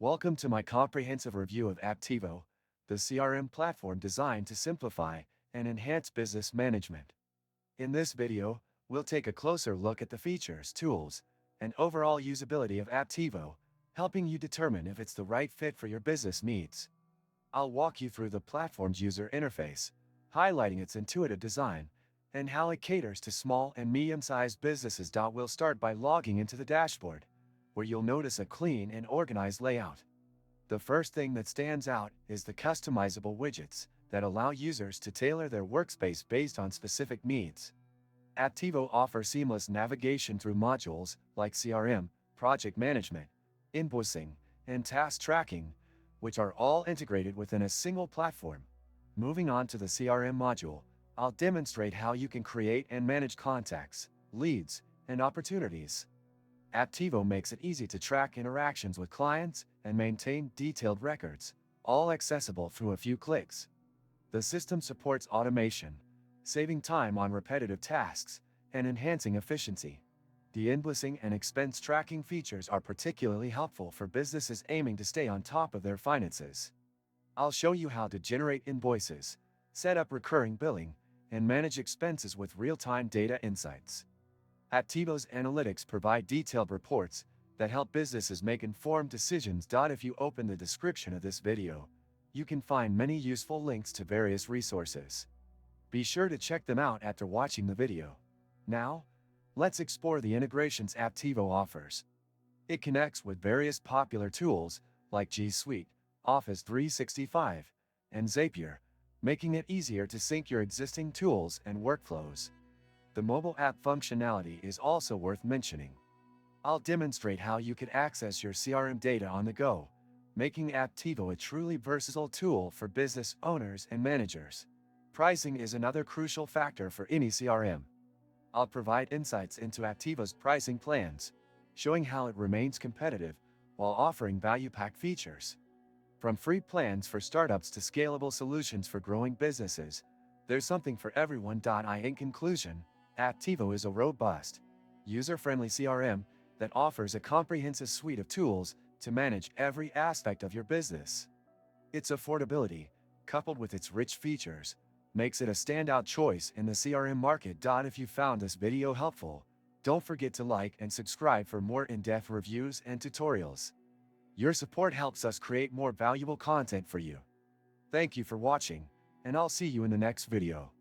Welcome to my comprehensive review of Apptivo, the CRM platform designed to simplify and enhance business management. In this video, we'll take a closer look at the features, tools, and overall usability of Apptivo, helping you determine if it's the right fit for your business needs. I'll walk you through the platform's user interface, highlighting its intuitive design, and how it caters to small and medium-sized businesses. We'll start by logging into the dashboard, where you'll notice a clean and organized layout. The first thing that stands out is the customizable widgets that allow users to tailor their workspace based on specific needs. Apptivo offers seamless navigation through modules like CRM, project management, invoicing, and task tracking, which are all integrated within a single platform. Moving on to the CRM module, I'll demonstrate how you can create and manage contacts, leads, and opportunities. Apptivo makes it easy to track interactions with clients and maintain detailed records, all accessible through a few clicks. The system supports automation, saving time on repetitive tasks and enhancing efficiency. The invoicing and expense tracking features are particularly helpful for businesses aiming to stay on top of their finances. I'll show you how to generate invoices, set up recurring billing, and manage expenses with real-time data insights. Apptivo's analytics provide detailed reports that help businesses make informed decisions. If you open the description of this video, you can find many useful links to various resources. Be sure to check them out after watching the video. Now, let's explore the integrations Apptivo offers. It connects with various popular tools like G Suite, Office 365, and Zapier, making it easier to sync your existing tools and workflows. The mobile app functionality is also worth mentioning. I'll demonstrate how you can access your CRM data on the go, making Apptivo a truly versatile tool for business owners and managers. Pricing is another crucial factor for any CRM. I'll provide insights into Apptivo's pricing plans, showing how it remains competitive while offering value-packed features. From free plans for startups to scalable solutions for growing businesses, there's something for everyone. In conclusion, Apptivo is a robust, user-friendly CRM that offers a comprehensive suite of tools to manage every aspect of your business. Its affordability, coupled with its rich features, makes it a standout choice in the CRM market. If you found this video helpful, don't forget to like and subscribe for more in-depth reviews and tutorials. Your support helps us create more valuable content for you. Thank you for watching, and I'll see you in the next video.